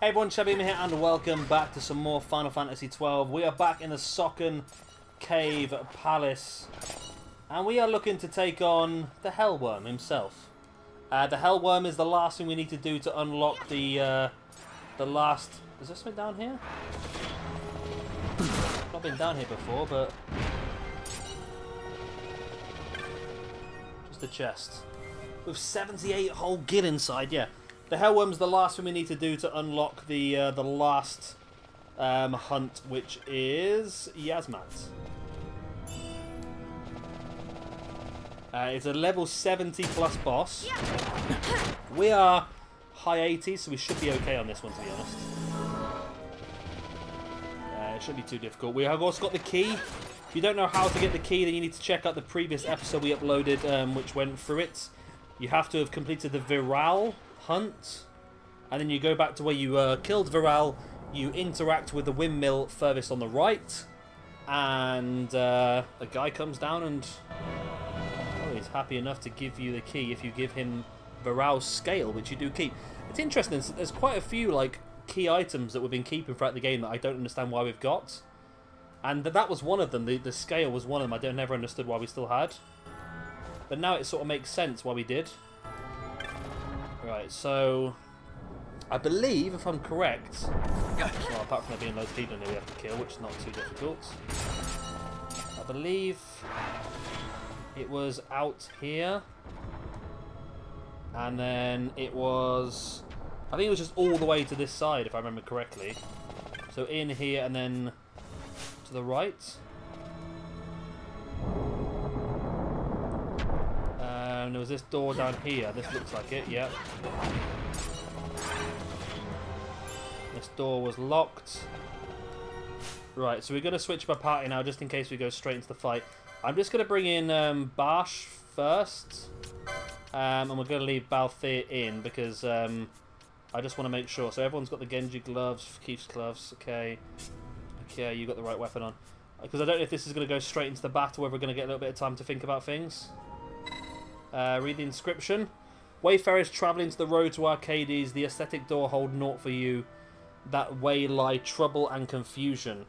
Hey everyone, Shabim here and welcome back to some more Final Fantasy XII. We are back in the Socken Cave Palace and we are looking to take on the Hellwyrm himself. The Hellwyrm is the last thing we need to do to unlock the last... Is there something down here? I've not been down here before, but... Just a chest. With 78 whole gil inside, yeah. The Hellwyrm's the last thing we need to do to unlock the last hunt, which is Yasmat. It's a level 70 plus boss. We are high 80s, so we should be okay on this one, to be honest. It shouldn't be too difficult. We have also got the key. If you don't know how to get the key, then you need to check out the previous episode we uploaded, which went through it. You have to have completed the Viral hunt, and then you go back to where you killed Viral. You interact with the windmill furthest on the right, and a guy comes down and he's happy enough to give you the key if you give him Viral's scale, which you do keep. It's interesting, there's quite a few like key items that we've been keeping throughout the game that I don't understand why we've got, and that was one of them. The scale was one of them I never understood why we still had, but now it sort of makes sense why we did. Right, so I believe, if I'm correct, well, apart from there being loads of people in here we have to kill, which is not too difficult, I believe it was out here, and then it was, I think it was just all the way to this side, if I remember correctly. So in here and then to the right. There was this door down here. This looks like it, yep. This door was locked. Right, so we're going to switch my party now, just in case we go straight into the fight. I'm just going to bring in Ashe first. And we're going to leave Balthier in, because I just want to make sure. So everyone's got the Genji gloves, Keith's gloves, okay. Okay, you got the right weapon on. Because I don't know if this is going to go straight into the battle, whether we're going to get a little bit of time to think about things. Read the inscription. Wayfarers travelling to the road to Archadia, the aesthetic door hold naught for you. That way lie trouble and confusion.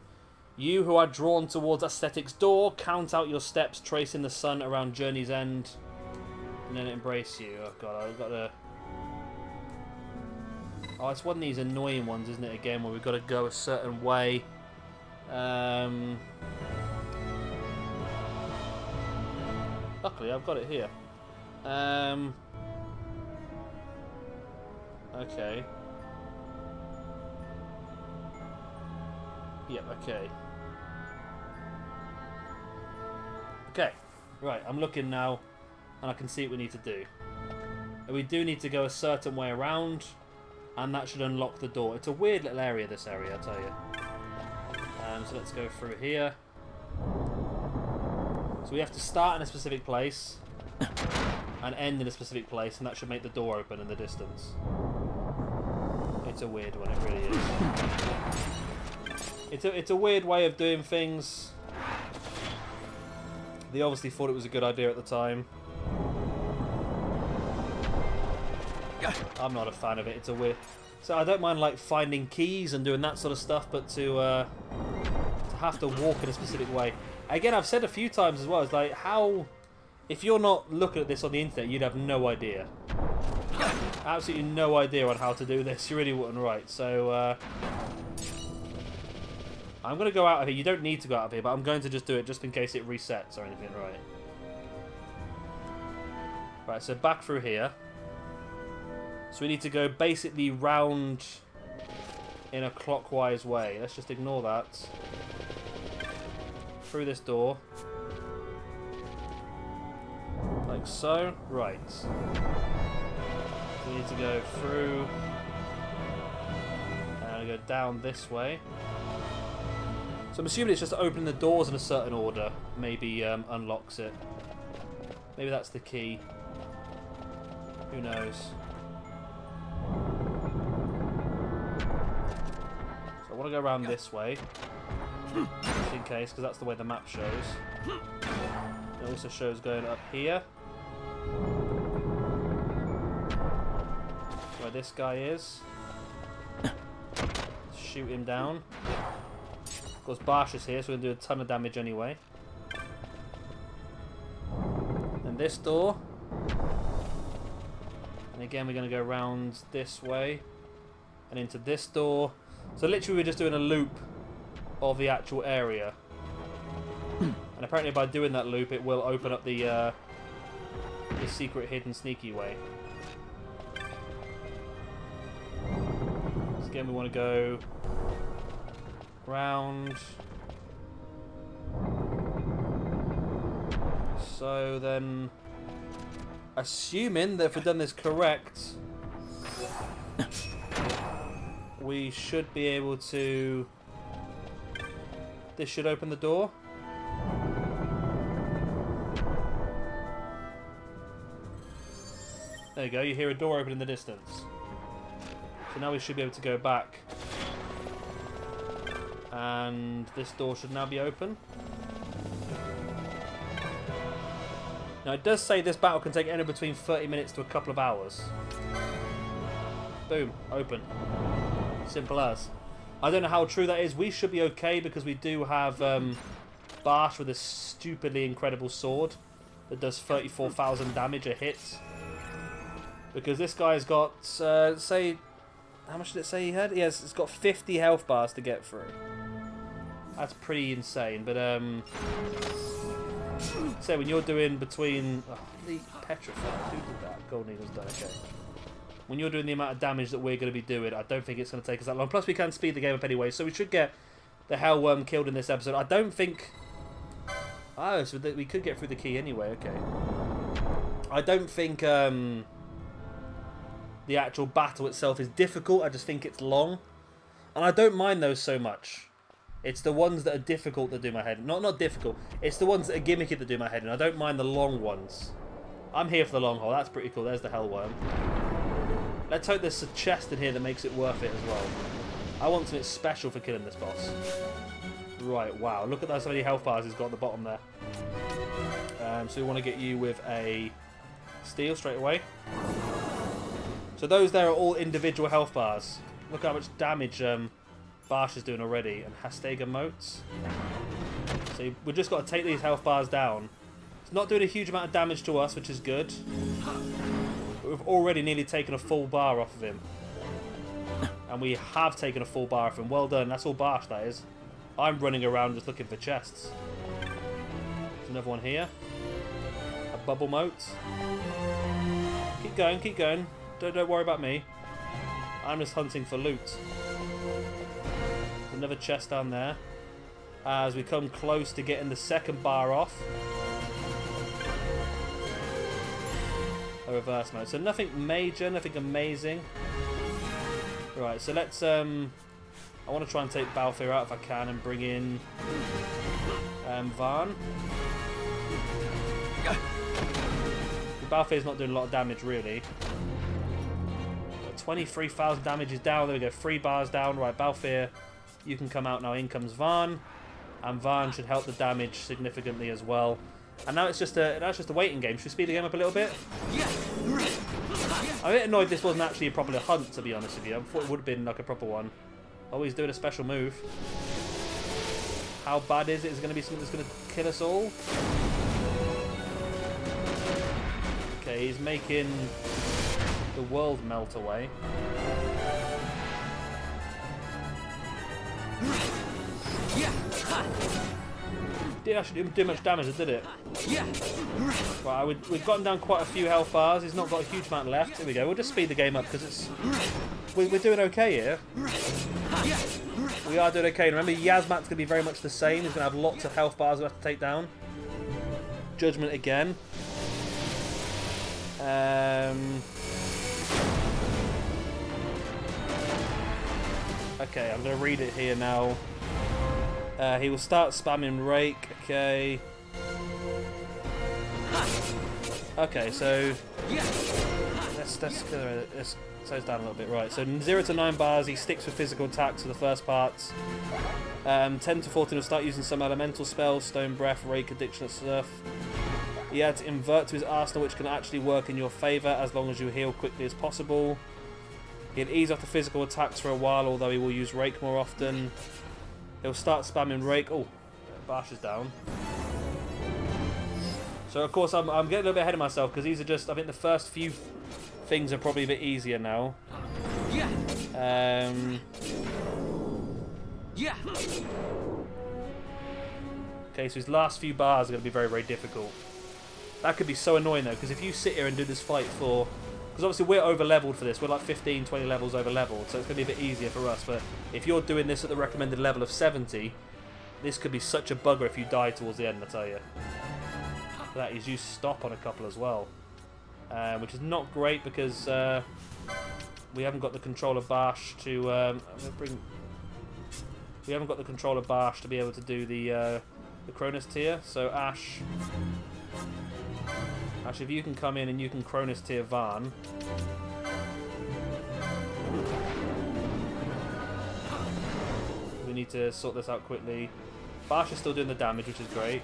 You who are drawn towards aesthetic's door, count out your steps, tracing the sun around journey's end, and then embrace you. Oh god, I've got to... Oh, it's one of these annoying ones, isn't it, again, where we've got to go a certain way. Luckily, I've got it here. Okay. Yep, okay. Okay, right, I'm looking now, and I can see what we need to do. And we do need to go a certain way around, and that should unlock the door. It's a weird little area, this area, I'll tell you. So let's go through here. So we have to start in a specific place, and end in a specific place, and that should make the door open in the distance. It's a weird one, it really is. It's a weird way of doing things. They obviously thought it was a good idea at the time. I'm not a fan of it. It's a weird... So I don't mind like finding keys and doing that sort of stuff, but to have to walk in a specific way. Again, I've said a few times as well, it's like how... If you're not looking at this on the internet, you'd have no idea. Absolutely no idea on how to do this. You really wouldn't, right? So, I'm going to go out of here. You don't need to go out of here, but I'm going to just do it just in case it resets or anything, right? Right, so back through here. So we need to go basically round in a clockwise way. Let's just ignore that. Through this door. Like so. Right. So we need to go through and go down this way. So I'm assuming it's just opening the doors in a certain order. Maybe unlocks it. Maybe that's the key. Who knows? So I want to go around this way. Just in case, because that's the way the map shows. It also shows going up here. Where this guy is. Shoot him down. Of course, Barsh is here, so we're going to do a ton of damage anyway. And this door. And again, we're going to go around this way. And into this door. So literally, we're just doing a loop of the actual area. And apparently, by doing that loop, it will open up the secret, hidden, sneaky way. So again, we want to go round. So then, assuming that if we've done this correct, we should be able to... This should open the door. There you go, you hear a door open in the distance. So now we should be able to go back. And this door should now be open. Now it does say this battle can take anywhere between 30 minutes to a couple of hours. Boom, open. Simple as. I don't know how true that is. We should be okay because we do have Barsh with a stupidly incredible sword that does 34,000 damage a hit. Because this guy's got, say, how much did it say he had? Yes, it's got 50 health bars to get through. That's pretty insane. But, say when you're doing between... Oh, the petrified. Who did that? Gold Needle's done, okay. When you're doing the amount of damage that we're going to be doing, I don't think it's going to take us that long. Plus, we can speed the game up anyway, so we should get the Hellworm killed in this episode. I don't think... Oh, so we could get through the key anyway, okay. I don't think... the actual battle itself is difficult. I just think it's long. And I don't mind those so much. It's the ones that are difficult that do my head in. Not difficult. It's the ones that are gimmicky that do my head in. I don't mind the long ones. I'm here for the long haul. That's pretty cool. There's the Hellworm. Let's hope there's a chest in here that makes it worth it as well. I want something special for killing this boss. Right, wow. Look at those, how many health bars he's got at the bottom there. So we want to get you with a steel straight away. So those there are all individual health bars. Look how much damage Barsh is doing already. And Hastega motes. So we've just got to take these health bars down. It's not doing a huge amount of damage to us, which is good. But we've already nearly taken a full bar off of him. And we have taken a full bar off him. Well done. That's all Barsh, that is. I'm running around just looking for chests. There's another one here. A bubble mote. Keep going, keep going. Don't worry about me. I'm just hunting for loot. There's another chest down there. As we come close to getting the second bar off. A reverse mode. So nothing major, nothing amazing. Right, so let's... I want to try and take Balfour out if I can and bring in... Vaan. Balfour's not doing a lot of damage, really. 23,000 damage is down. There we go. 3 bars down. Right, Balfour, you can come out now. In comes Vaan. And Vaan should help the damage significantly as well. And now it's just a waiting game. Should we speed the game up a little bit? I'm a bit annoyed this wasn't actually a proper hunt, to be honest with you. I thought it would have been like a proper one. Oh, he's doing a special move. How bad is it? Is it going to be something that's going to kill us all? Okay, he's making the world melt away. Didn't actually do much damage, did it? Right, we've gotten down quite a few health bars. He's not got a huge amount left. Here we go. We'll just speed the game up because it's we're doing okay here. We are doing okay. Remember, Yasmat's going to be very much the same. He's going to have lots of health bars we have to take down. Judgment again. Okay, I'm going to read it here now. He will start spamming Rake. Okay. Okay, so let's slow down a little bit. Right, so 0 to 9 bars. He sticks with physical attacks for the first parts. 10 to 14 will start using some elemental spells: Stone Breath, Rake, Addiction, Surf. He adds Invert to his arsenal, which can actually work in your favour as long as you heal quickly as possible. He'll ease off the physical attacks for a while, although he will use Rake more often. He'll start spamming Rake. Oh, Bash is down. So, of course, I'm getting a little bit ahead of myself, because these are just, I think the first few things are probably a bit easier now. Yeah. Okay, so his last few bars are going to be very, very difficult. That could be so annoying, though, because if you sit here and do this fight for... Because obviously we're over-leveled for this. We're like 15, 20 levels over-leveled, so it's going to be a bit easier for us. But if you're doing this at the recommended level of 70, this could be such a bugger if you die towards the end, I tell you. That he's used stop on a couple as well, which is not great because we haven't got the control of Bash to we haven't got the control of Bash to be able to do the Cronus tier. So Ashe, if you can come in and you can Cronus tier Vaan. We need to sort this out quickly. Bash is still doing the damage, which is great.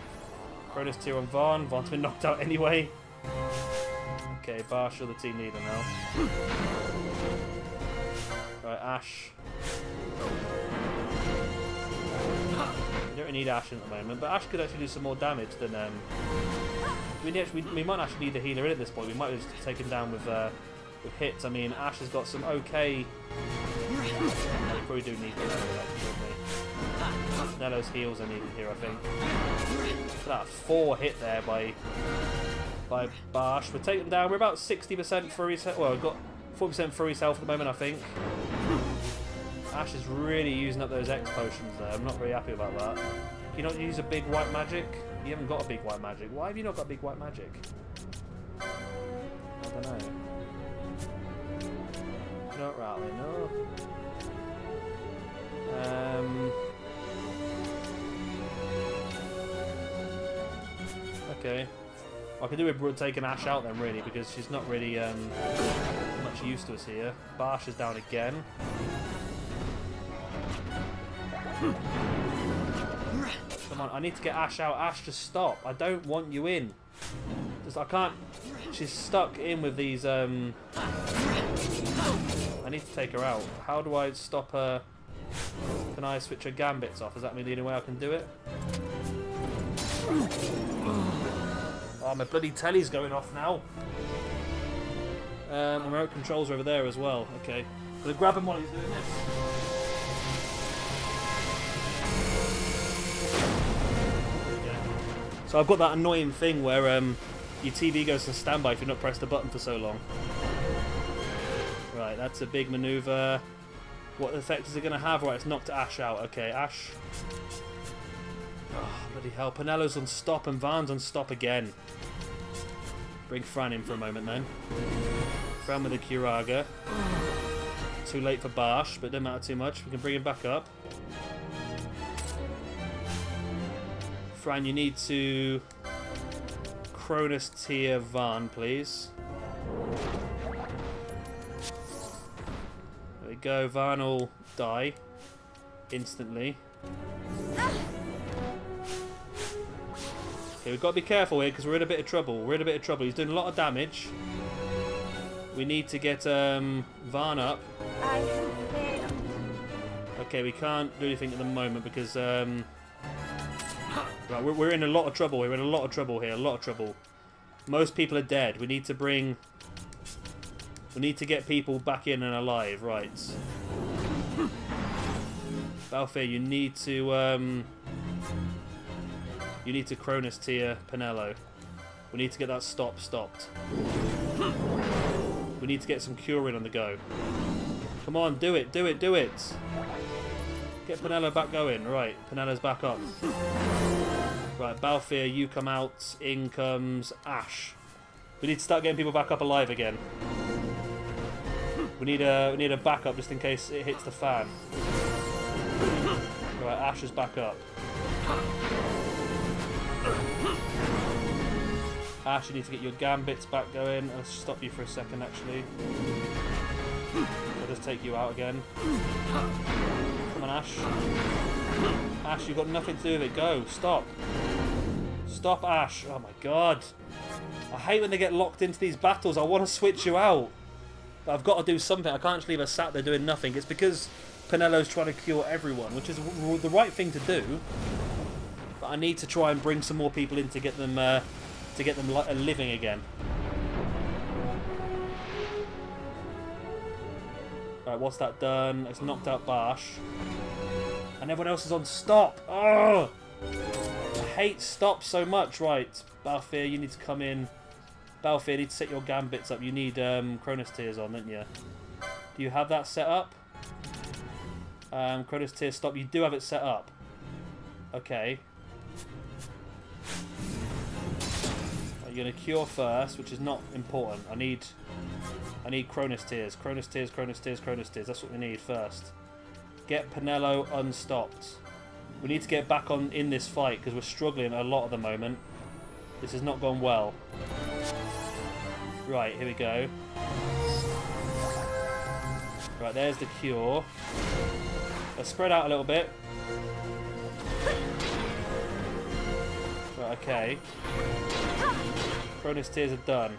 Cronus tier on Vaan. Vaan's been knocked out anyway. Okay, Bash, you're the team leader now. Right, Ashe. We don't really need Ashe at the moment, but Ashe could actually do some more damage than... we might actually need the healer in at this point. We might just take him down with hits. I mean, Ashe has got some okay... we probably do need Nello's heals are needed here, I think. That 4 hit there by Bash. We're taking down. We're about 60% for his health. Well, we've got 40% for his health at the moment, I think. Ashe is really using up those X potions there. I'm not very happy about that. Can you not use a big white magic? You haven't got a big white magic. Why have you not got big white magic? I don't know. Not Rally, no. Okay. I could do with taking Ashe out then, really, because she's not really much use to us here. Bash is down again. Come on, I need to get Ashe out. Ashe, just stop. I don't want you in. Just, I can't... She's stuck in with these... I need to take her out. How do I stop her? Can I switch her gambits off? Is that the only way I can do it? Oh, my bloody telly's going off now. My remote controls are over there as well. Okay. I'm going to grab him while he's doing this. So I've got that annoying thing where your TV goes to standby if you've not pressed the button for so long. Right, that's a big manoeuvre. What effect is it going to have? Right, it's knocked Ashe out. Okay, Ashe. Oh, bloody hell. Penello's on stop and Vaan's on stop again. Bring Fran in for a moment then. Fran with the Curaga. Too late for Bash, but it doesn't matter too much. We can bring him back up. Fran, you need to Cronus tier Vaan, please. There we go. Vaan will die instantly. Okay, we've got to be careful here because we're in a bit of trouble. We're in a bit of trouble. He's doing a lot of damage. We need to get Vaan up. Okay, we can't do anything at the moment because right, we're in a lot of trouble. We're in a lot of trouble here. A lot of trouble. Most people are dead. We need to bring... We need to get people back in and alive. Right. Balfour, you need to... You need to Cronus tier Penello. We need to get that stopped. We need to get some curing on the go. Come on, do it. Get Penello back going. Right, Penello's back up. Right, Balfour, you come out. In comes Ashe. We need to start getting people back up alive again. We need a backup just in case it hits the fan. Right, Ashe is back up. Ashe, you need to get your gambits back going. I'll stop you for a second, actually. I'll just take you out again. Come on, Ashe. Ashe, you've got nothing to do with it. Go. Stop. Stop, Ashe. Oh, my God. I hate when they get locked into these battles. I want to switch you out. But I've got to do something. I can't just leave her sat there doing nothing. It's because Penello's trying to cure everyone, which is the right thing to do. But I need to try and bring some more people in to get them living again. Right, what's that done? It's knocked out Bash. And everyone else is on stop. Oh! I hate stop so much. Right, Balfour, you need to come in. Balfour, you need to set your gambits up. You need Cronus Tears on, don't you? Do you have that set up? Cronus Tears stop. You do have it set up. Okay. Right, you're going to cure first, which is not important. I need Cronus Tears. Cronus Tears, Cronus Tears, Cronus Tears. That's what we need first. Get Penello unstopped. We need to get back on in this fight because we're struggling a lot at the moment. This has not gone well. Right, here we go. Right, there's the cure. Let's spread out a little bit. Right, okay. Cronus Tears are done.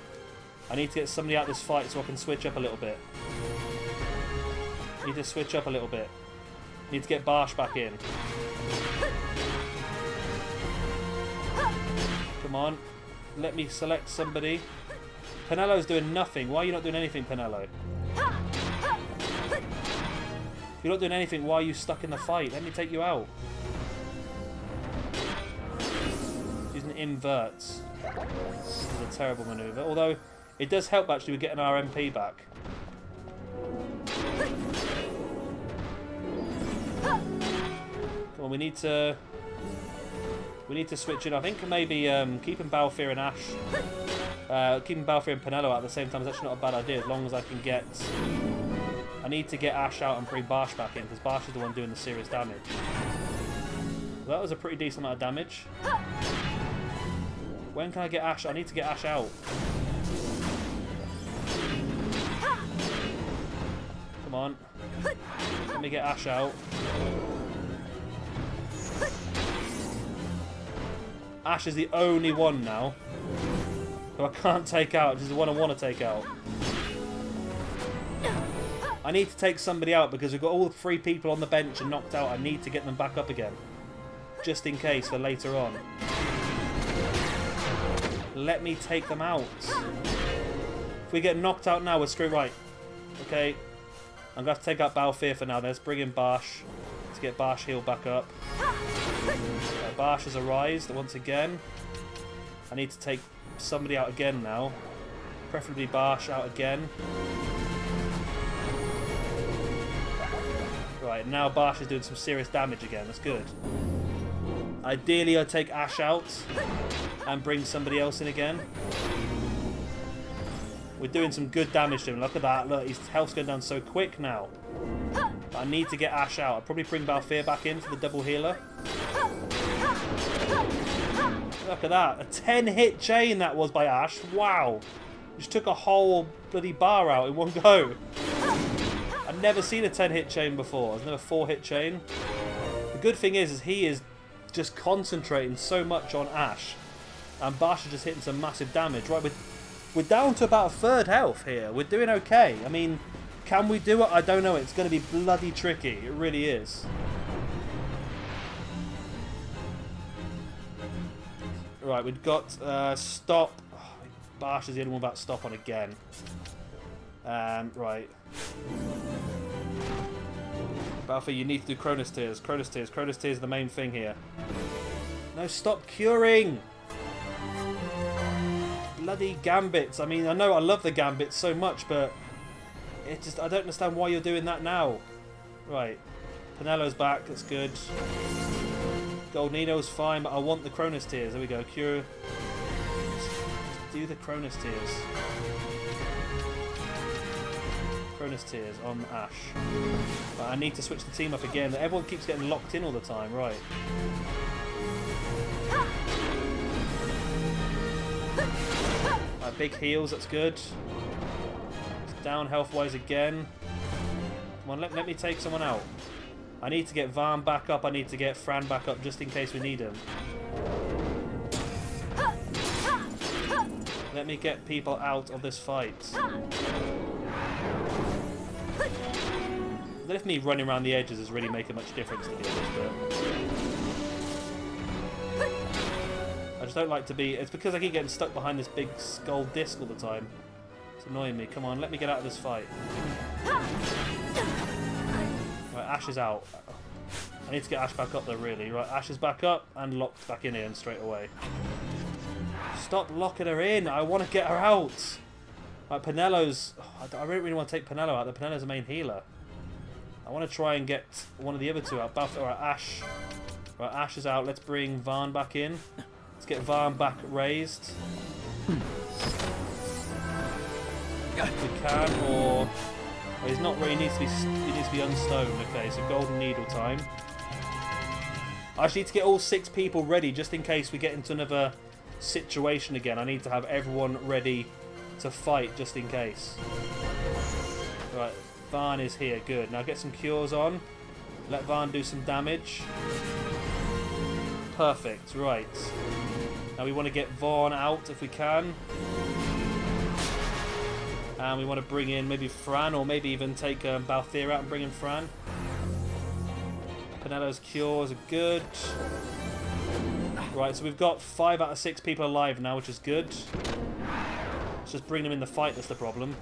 I need to get somebody out of this fight so I can switch up a little bit. Need to switch up a little bit. Need to get Bash back in. Come on. Let me select somebody. Penello's doing nothing. Why are you not doing anything, Penello? If you're not doing anything, why are you stuck in the fight? Let me take you out. Using inverts. This is a terrible maneuver. Although, it does help actually with getting our MP back. Come on, we need to switch in. I think maybe keeping Balfour and Ashe, keeping Balfour and Penello out at the same time is actually not a bad idea, as long as I can get. I need to get Ashe out and bring Bash back in, because Bash is the one doing the serious damage. Well, that was a pretty decent amount of damage. When can I get Ashe? I need to get Ashe out. Come on. Let me get Ashe out. Ashe is the only one now who I can't take out, which is the one I want to take out. I need to take somebody out because we've got all 3 people on the bench and knocked out. I need to get them back up again, just in case for later on. Let me take them out. If we get knocked out now, we're screwed. Right. Okay. I'm going to have to take out Balfour for now. Let's bring in Bash to get Bash healed back up. Bash has arisen once again. I need to take somebody out again now. Preferably Bash out again. Right, now Bash is doing some serious damage again. That's good. Ideally, I'd take Ashe out and bring somebody else in again. We're doing some good damage to him. Look at that. Look, his health's going down so quick now. But I need to get Ashe out. I'll probably bring Balfour back in for the double healer. Look at that. A 10-hit chain that was by Ashe. Wow. Just took a whole bloody bar out in one go. I've never seen a 10-hit chain before. There's never a 4-hit chain. The good thing is he is just concentrating so much on Ashe. And Bash is just hitting some massive damage. Right, we're down to about a 1/3 health here. We're doing okay. I mean, can we do it? I don't know. It's going to be bloody tricky. It really is. Right, we've got stop. Oh, Bash is the only one about stop on again. Right. Balfour, you need to do Cronus Tears. Cronus Tears. Cronus Tears is the main thing here. No, stop curing! Bloody gambits. I mean, I know I love the gambits so much, but it just, I don't understand why you're doing that now. Right. Penello's back. That's good. Goldnino's fine, but I want the Cronus Tears. There we go. Cure. Just do the Cronus Tears. Cronus Tears on Ashe. But I need to switch the team up again. Everyone keeps getting locked in all the time. Right. Right, big heals. That's good. It's down health-wise again. Come on, let me take someone out. I need to get Vaan back up. I need to get Fran back up just in case we need him. Let me get people out of this fight. I don't know if me running around the edges is really making much difference to be honest, but I just don't like to be... It's because I keep getting stuck behind this big skull disc all the time. It's annoying me. Come on, let me get out of this fight. Right, Ashe is out. I need to get Ashe back up though, really. Right, Ashe is back up and locked back in here and straight away. Stop locking her in. I want to get her out. Right, Penello's... Oh, I really want to take Penello out. Penello's the main healer. I want to try and get one of the other two out. Right, Ashe. Right, Ashe is out. Let's bring Vaan back in. Let's get Vaan back raised. If we can, or... Oh, he's not really... He needs to be unstoned. Okay, so golden needle time. I just need to get all 6 people ready just in case we get into another situation again. I need to have everyone ready to fight just in case. Right, Vaan is here. Good. Now get some cures on. Let Vaan do some damage. Perfect. Right. Now we want to get Vaan out if we can. And we want to bring in maybe Fran, or maybe even take Balthier out and bring in Fran. Penello's cures are good. Right, so we've got 5 out of 6 people alive now, which is good. Let's just bring them in the fight, that's the problem.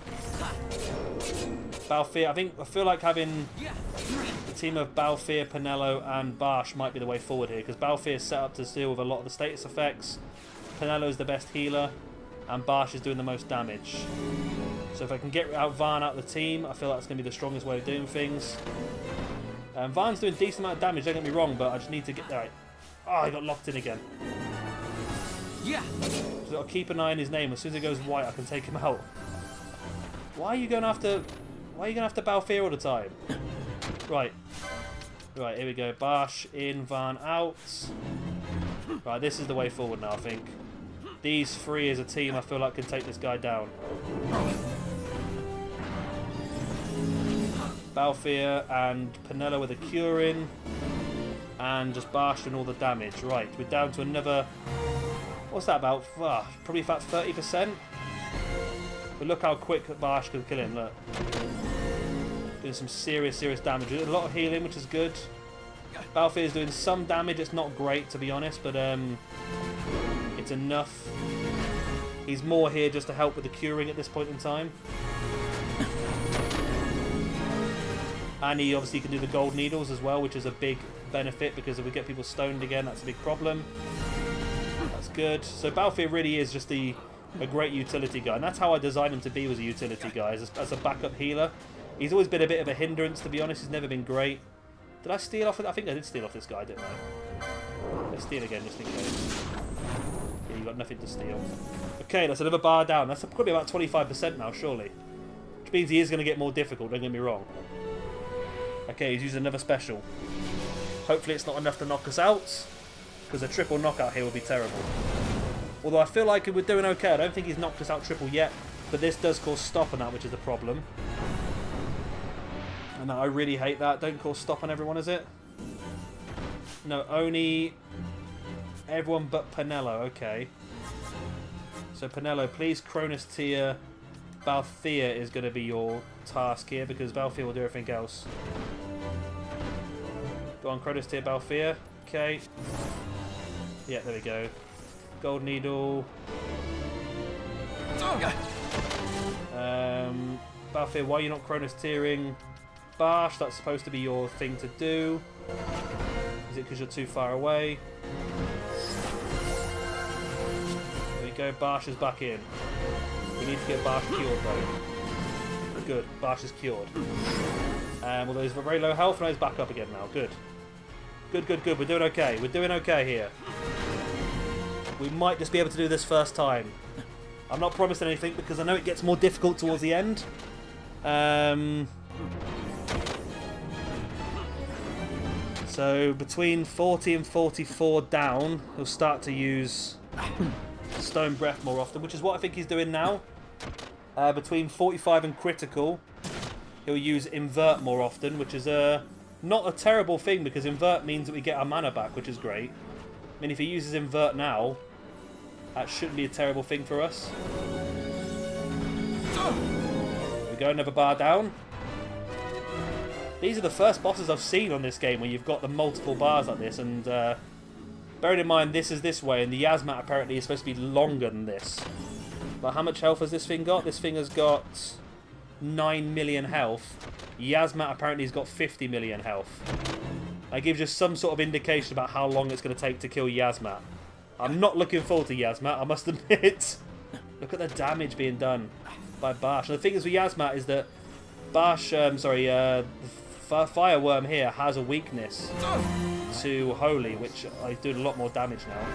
Balthier, I feel like having the team of Balthier, Penello and Bash might be the way forward here, because Balthier is set up to deal with a lot of the status effects. Penello is the best healer, and Bash is doing the most damage. So if I can get Vaan out of the team, I feel that's going to be the strongest way of doing things. Vaan's doing a decent amount of damage, don't get me wrong, but I just need to get... Right. Oh, I got locked in again. Yeah. So I'll keep an eye on his name. As soon as it goes white, I can take him out. Why are you going after... Why are you going after Balthier all the time? Right. Right, here we go. Bash in, Vaan out. Right, this is the way forward now, I think. These 3 as a team, I feel like can take this guy down. Balthier and Penello with a cure in. And just Bash and all the damage. Right, we're down to another... What's that about? Probably about 30%. But look how quick Bash can kill him, look. Doing some serious damage. A lot of healing, which is good. Balthier is doing some damage. It's not great, to be honest, but it's enough. He's more here just to help with the curing at this point in time. And he obviously can do the gold needles as well, which is a big benefit, because if we get people stoned again, that's a big problem. That's good. So Balthier really is just a great utility guy, and that's how I designed him to be, was a utility guy, as a backup healer. He's always been a bit of a hindrance, to be honest. He's never been great. Did I steal off? I think I did steal off this guy, didn't I? Let's steal again, just in case. Yeah, you got nothing to steal. Okay, that's another bar down. That's probably about 25% now, surely. Which means he is going to get more difficult, don't get me wrong. Okay, he's using another special. Hopefully it's not enough to knock us out, because a triple knockout here would be terrible. Although I feel like we're doing okay. I don't think he's knocked us out triple yet, but this does cause stop on that, which is the problem. And I really hate that. Don't cause stop on everyone, is it? No, only everyone but Penello. Okay. So Penello, please Cronus tier. Balthier is going to be your task here, because Balthier will do everything else. Go on, Cronus tier Balthier. Okay. Yeah, there we go. Gold needle. Balthier, why are you not Cronus tiering Bash? That's supposed to be your thing to do. Is it because you're too far away? There we go. Bash is back in. We need to get Bash cured though. Good. Bash is cured. Although he's very low health, now he's back up again now. Good. Good. We're doing okay. We're doing okay here. We might just be able to do this first time. I'm not promising anything, because I know it gets more difficult towards the end. So between 40 and 44 down, he'll start to use Stone Breath more often, which is what I think he's doing now. Between 45 and critical, he'll use Invert more often, which is not a terrible thing, because Invert means that we get our mana back, which is great. I mean, if he uses Invert now, that shouldn't be a terrible thing for us. There we go, another bar down. These are the first bosses I've seen on this game where you've got the multiple bars like this, and bearing in mind this is this way, and the Yazmat apparently is supposed to be longer than this. But how much health has this thing got? This thing has got 9 million health. Yazmat apparently has got 50 million health. That gives you some sort of indication about how long it's going to take to kill Yazmat. I'm not looking forward to Yazmat, I must admit. Look at the damage being done by Bash. And the thing is with Yazmat is that Bash, the Fire Wyrm here has a weakness to Holy, which is doing a lot more damage now.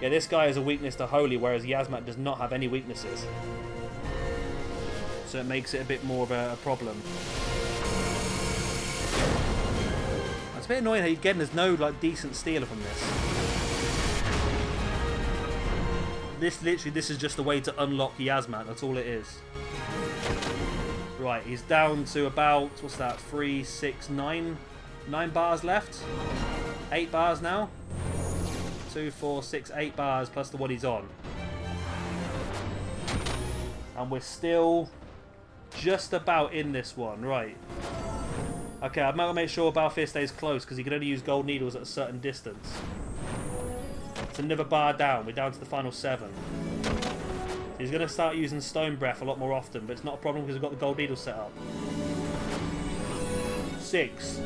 Yeah, this guy has a weakness to Holy, whereas Yazmat does not have any weaknesses. So it makes it a bit more of a problem. It's a bit annoying how, again, there's no like decent stealer from this. This is just the way to unlock Yazmat, that's all it is. Right, he's down to about, what's that, 3, 6, 9 bars left. 8 bars now. 2, 4, 6, 8 bars plus the one he's on. And we're still just about in this one, right. Okay, I'm going to make sure Balthier stays close because he can only use gold needles at a certain distance. It's another bar down, we're down to the final 7. He's going to start using Stone Breath a lot more often, but it's not a problem because we've got the gold needles set up. 6.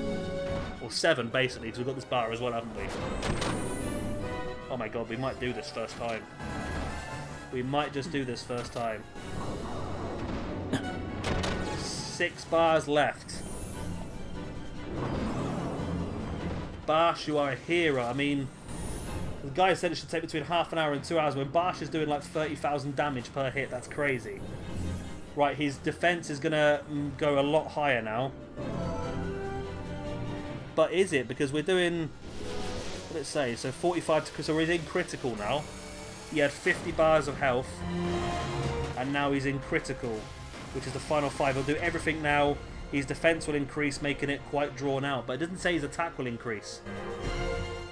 Or 7, basically, because we've got this bar as well, haven't we? Oh my god, we might do this first time. We might just do this first time. 6 bars left. Bash, you are a hero. I mean, the guy said it should take between half an hour and 2 hours. When Bash is doing like 30,000 damage per hit, that's crazy. Right, his defense is going to go a lot higher now. But is it? Because we're doing, what did it say? So 45, so he's in critical now. He had 50 bars of health. And now he's in critical, which is the final 5. He'll do everything now. His defense will increase, making it quite drawn out. But it doesn't say his attack will increase.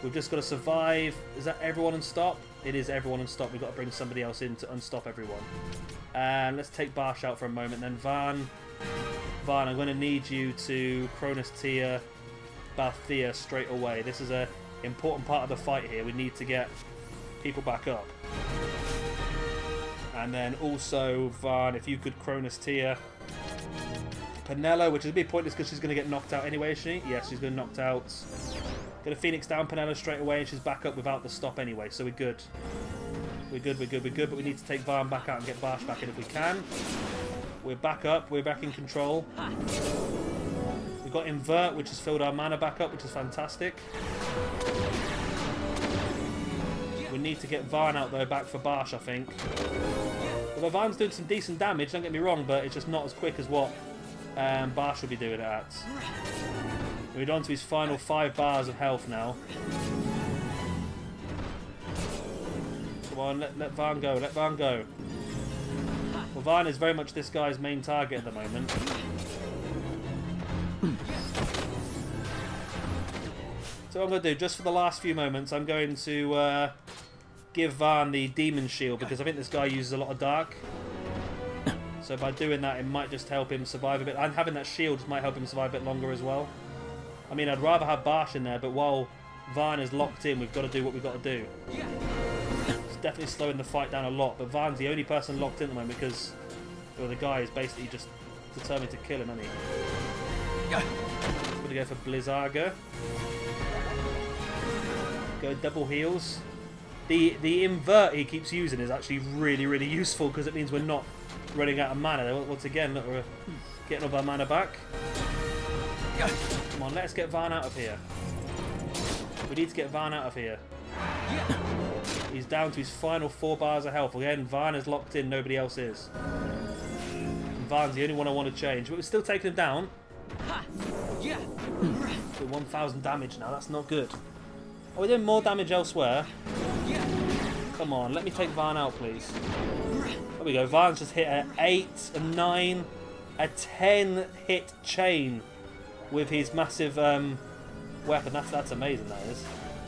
We've just got to survive. Is that everyone and stop? It is everyone and stop. We've got to bring somebody else in to unstop everyone. And let's take Bash out for a moment. Then Vaan, I'm going to need you to Cronus Tier Balthier straight away. This is an important part of the fight here. We need to get people back up. And then also, Vaan, if you could Cronus Tier Penelo, which is a bit pointless because she's going to get knocked out anyway, is she? Yes, she's going to knocked out. Going to Phoenix down Penelo straight away, and she's back up without the stop anyway, so we're good. We're good, but we need to take Vaan back out and get Bash back in if we can. We're back up, we're back in control. We've got Invert, which has filled our mana back up, which is fantastic. We need to get Vaan out though, back for Bash, I think. Although Vaan's doing some decent damage, don't get me wrong, but it's just not as quick as what Bash will be doing it at. We're on to his final 5 bars of health now. Come on, let Vaan go, let Vaan go. Well, Vaan is very much this guy's main target at the moment. So what I'm going to do, just for the last few moments, I'm going to give Vaan the Demon Shield, because I think this guy uses a lot of Dark. So by doing that, it might just help him survive a bit. And having that shield just might help him survive a bit longer as well. I mean, I'd rather have Bash in there, but while Vaan is locked in, we've got to do what we've got to do. It's definitely slowing the fight down a lot, but Vaan's the only person locked in at the moment because the guy is basically just determined to kill him, isn't he? I'm going to go for Blizzaga. Go double heals. The invert he keeps using is actually really, really useful because it means we're not running out of mana. Once again, look, we're getting all our mana back. Come on, let's get Vaan out of here. We need to get Vaan out of here. He's down to his final 4 bars of health. Again, Vaan is locked in, nobody else is. And Vaan's the only one I want to change. But we're still taking him down. Doing 1,000 damage now, that's not good. Oh, we're doing more damage elsewhere. Come on, let me take Vaan out, please. There we go, Vaan's just hit an 8, a 9, a 10 hit chain with his massive weapon. That's amazing, that is.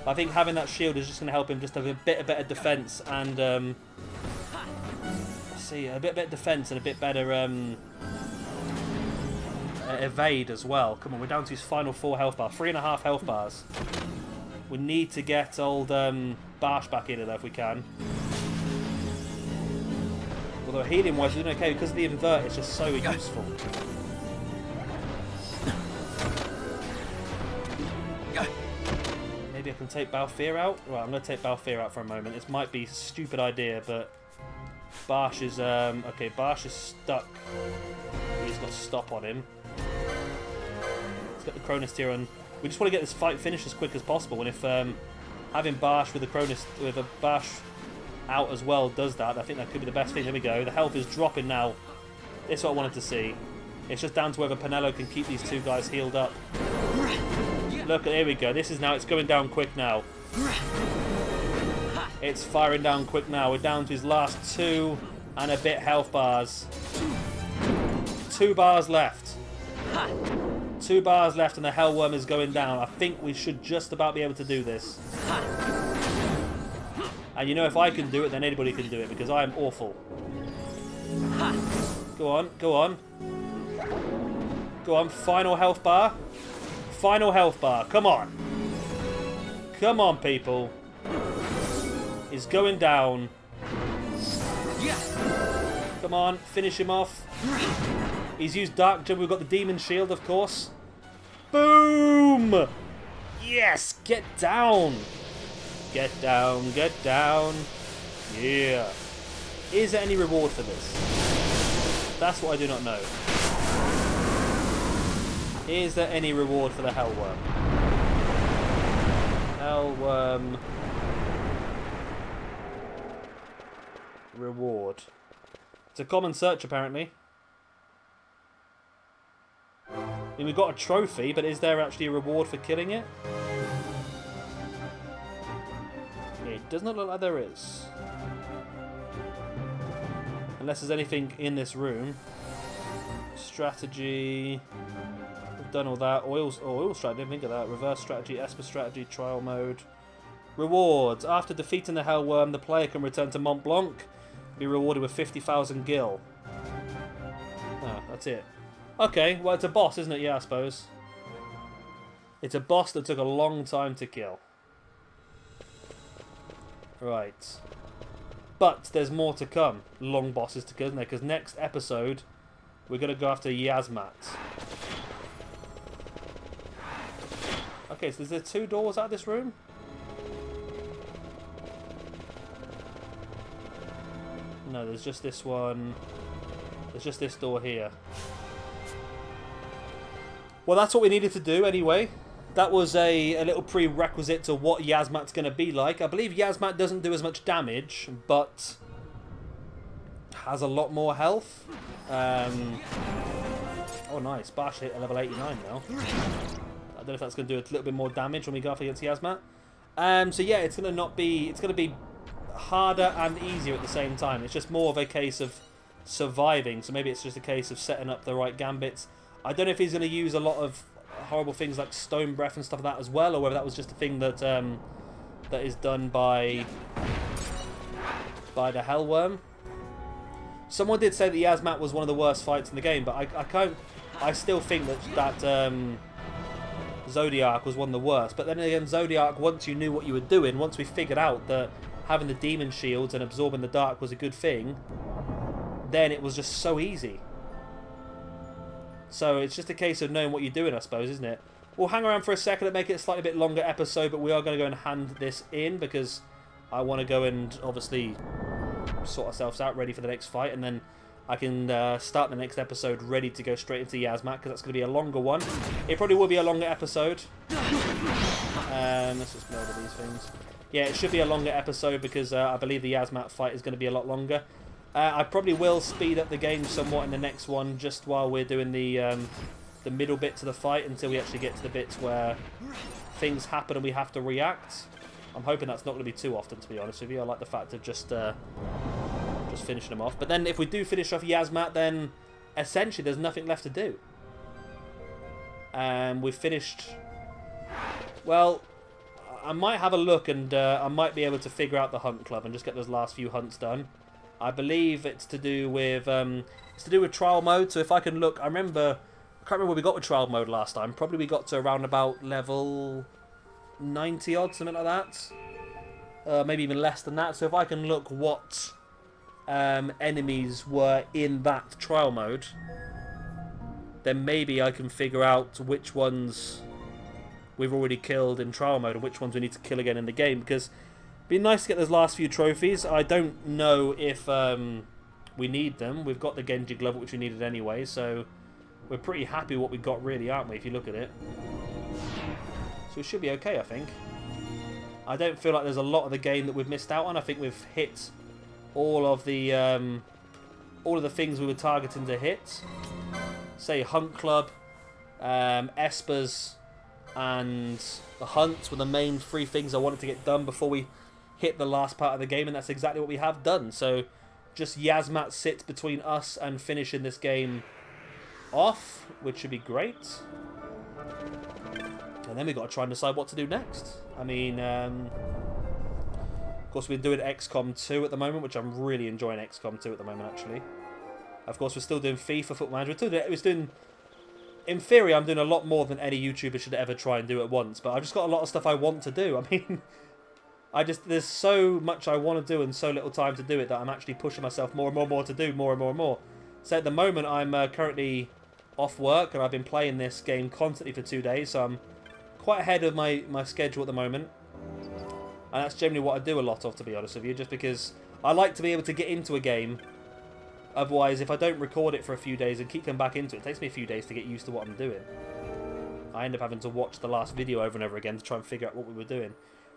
I think having that shield is just going to help him just have a bit better defense and let's see, a bit better defense and a bit better evade as well. Come on, we're down to his final 4 health bar. 3.5 health bars. We need to get old Barsh back in there if we can. Although healing wise, we're doing okay because of the invert. It's just so useful. Maybe I can take Balfir out. Right, I'm going to take Balfir out for a moment. This might be a stupid idea, but Barsh is okay. Barsh is stuck. He's got stop on him. He's got the Cronus tier on. We just want to get this fight finished as quick as possible. And if having Barsh with the Cronus with a Barsh out as well does that, I think that could be the best thing. There we go. The health is dropping now. This is what I wanted to see. It's just down to whether Penelo can keep these 2 guys healed up. Look, here we go. This is now. It's going down quick now. It's firing down quick now. We're down to his last 2 and a bit health bars. 2 bars left. 2 bars left and the Hellworm is going down. I think we should just about be able to do this. And you know, if I can do it, then anybody can do it, because I am awful. Go on, go on. Go on, final health bar. Final health bar, come on. Come on, people. He's going down. Come on, finish him off. He's used Dark Jump. We've got the Demon Shield, of course. Boom! Yes, get down. Get down, get down. Yeah. Is there any reward for this? That's what I do not know. Is there any reward for the Hellworm? Hellworm. Reward. It's a common search, apparently. I mean, we've got a trophy, but is there actually a reward for killing it? It does not look like there is. Unless there's anything in this room. Strategy. We've done all that. Oil strategy, didn't think of that. Reverse strategy, Esper strategy, trial mode. Rewards. After defeating the Hellworm, the player can return to Mont Blanc. Be rewarded with 50,000 gil. Oh, that's it. Okay, well, it's a boss, isn't it? Yeah, I suppose. It's a boss that took a long time to kill. Right. But there's more to come. Long bosses to kill, isn't there? Because next episode, we're going to go after Yasmat. Okay, so is there 2 doors out of this room? No, there's just this one. There's just this door here. Well, that's what we needed to do anyway. That was a little prerequisite to what Yasmat's going to be like. I believe Yasmat doesn't do as much damage, but has a lot more health. Oh, nice. Barsh hit level 89 now. I don't know if that's going to do a little bit more damage when we go up against Yasmat. So yeah, it's going to not be. It's going to be harder and easier at the same time. It's just more of a case of surviving. So maybe it's just a case of setting up the right gambits. I don't know if he's going to use a lot of horrible things like Stone Breath and stuff like that as well, or whether that was just a thing that that is done by the Hellworm. Someone did say that Yasmat was one of the worst fights in the game, but I still think that Zodiac was one of the worst. But then again, Zodiac, once you knew what you were doing, once we figured out that having the demon shields and absorbing the dark was a good thing, then it was just so easy. So it's just a case of knowing what you're doing, I suppose, isn't it? We'll hang around for a second and make it a slightly bit longer episode, but we are going to go and hand this in because I want to go and obviously sort ourselves out, ready for the next fight, and then I can start the next episode ready to go straight into Yasmat, because that's going to be a longer one. It probably will be a longer episode. Let's just murder these things. Yeah, it should be a longer episode because I believe the Yasmat fight is going to be a lot longer. I probably will speed up the game somewhat in the next one, just while we're doing the middle bit to the fight, until we actually get to the bits where things happen and we have to react. I'm hoping that's not going to be too often, to be honest with you. I like the fact of just finishing them off. But then if we do finish off Yasmat, then essentially there's nothing left to do. We've finished... Well, I might have a look and I might be able to figure out the hunt club and just get those last few hunts done. I believe it's to do with trial mode. So if I can look, I remember I can't remember what we got with trial mode last time. Probably we got to around about level 90 odd, something like that. Maybe even less than that. So if I can look what enemies were in that trial mode, then maybe I can figure out which ones we've already killed in trial mode and which ones we need to kill again in the game. Because it'd be nice to get those last few trophies. I don't know if we need them. We've got the Genji glove, which we needed anyway, so we're pretty happy what we got, really, aren't we, if you look at it? So it should be okay, I think. I don't feel like there's a lot of the game that we've missed out on. I think we've hit all of the things we were targeting to hit. Say Hunt Club, Espers, and the Hunt were the main 3 things I wanted to get done before we hit the last part of the game, and that's exactly what we have done. So just Yasmat sits between us and finishing this game off, which should be great. And then we've got to try and decide what to do next. I mean, of course, we're doing XCOM 2 at the moment, which I'm really enjoying XCOM 2 at the moment, actually. Of course, we're still doing FIFA Football Manager. We're doing, in theory, I'm doing a lot more than any YouTuber should ever try and do at once. But I've just got a lot of stuff I want to do. I mean, there's so much I want to do and so little time to do it that I'm actually pushing myself more and more to do more and more. So at the moment, I'm currently off work, and I've been playing this game constantly for 2 days, so I'm quite ahead of my schedule at the moment. And that's generally what I do a lot of, to be honest with you, just because I like to be able to get into a game. Otherwise, if I don't record it for a few days and keep coming back into it, it takes me a few days to get used to what I'm doing. I end up having to watch the last video over and over again to try and figure out what we were doing.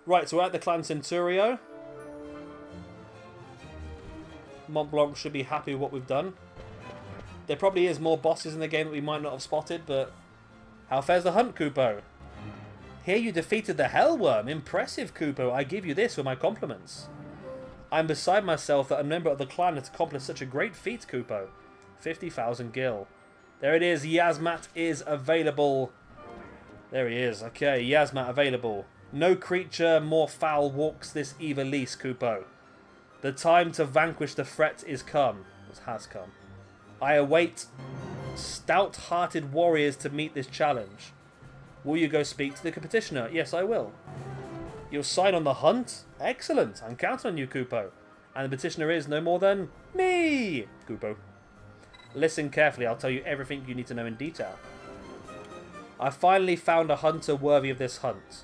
Right, so we're at the Clan Centurio. Mont Blanc should be happy with what we've done. There probably is more bosses in the game that we might not have spotted, but how fares the hunt, Kupo? Here you defeated the Hellworm. Impressive, Kupo. I give you this with my compliments. I'm beside myself that a member of the clan has accomplished such a great feat, Kupo. 50,000 gil. There it is. Yasmat is available. There he is. Okay, Yasmat available. No creature more foul walks this Ivalice, Kupo. The time to vanquish the threat is come. It has come. I await stout-hearted warriors to meet this challenge. Will you go speak to the petitioner? Yes, I will. You'll sign on the hunt? Excellent. I'm counting on you, Kupo. And the petitioner is no more than me, Kupo. Listen carefully. I'll tell you everything you need to know in detail. I finally found a hunter worthy of this hunt.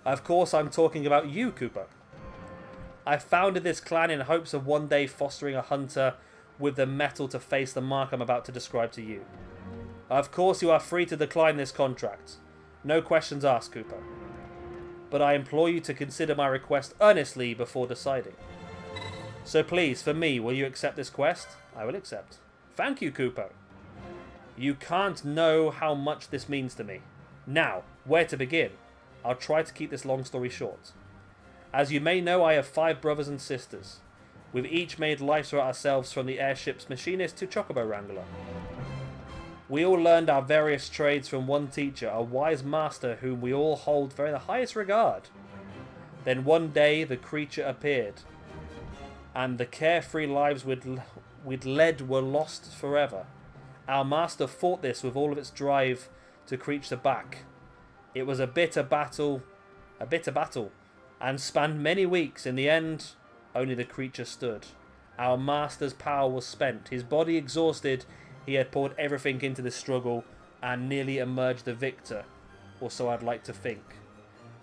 Of course, I'm talking about you, Kupo. I founded this clan in hopes of one day fostering a hunter with the mettle to face the mark I'm about to describe to you. Of course, you are free to decline this contract. No questions asked, Kupo. But I implore you to consider my request earnestly before deciding. So please, for me, will you accept this quest? I will accept. Thank you, Kupo. You can't know how much this means to me. Now, where to begin? I'll try to keep this long story short. As you may know, I have 5 brothers and sisters. We've each made lives for ourselves, from the airship's machinist to chocobo wrangler. We all learned our various trades from one teacher, a wise master whom we all hold very the highest regard. Then one day the creature appeared, and the carefree lives we'd led were lost forever. Our master fought this with all of its drive to creature back. It was a bitter battle, and spanned many weeks. In the end, only the creature stood. Our master's power was spent. His body exhausted, he had poured everything into the struggle and nearly emerged the victor, or so I'd like to think.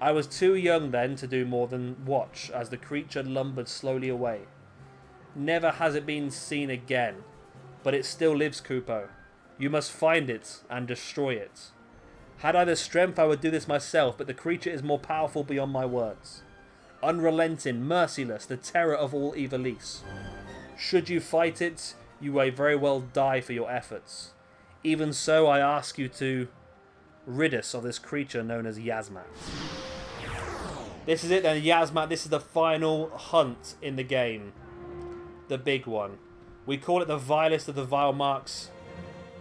I was too young then to do more than watch as the creature lumbered slowly away. Never has it been seen again, but it still lives, Kupo. You must find it and destroy it. Had I the strength, I would do this myself, but the creature is more powerful beyond my words. Unrelenting, merciless, the terror of all Ivalice. Should you fight it, you may very well die for your efforts. Even so, I ask you to rid us of this creature known as Yasmat. This is it then, Yasmat. This is the final hunt in the game. The big one. We call it the vilest of the vile marks.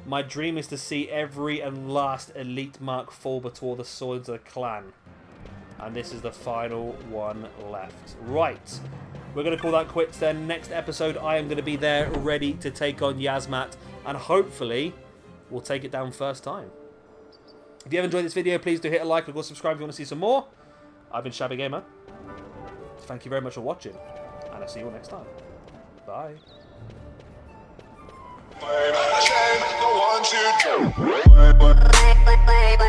My dream is to see every and last elite mark fall before the swords of the clan. And this is the final one left. Right. We're going to call that quits then. Next episode, I am going to be there ready to take on Yasmat. And hopefully, will take it down first time. If you have enjoyed this video, please do hit a like and go subscribe if you want to see some more. I've been Shabby Gamer. Thank you very much for watching, and I'll see you all next time. Bye. The one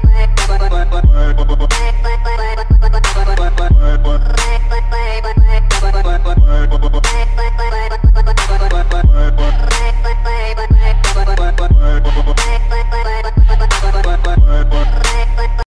to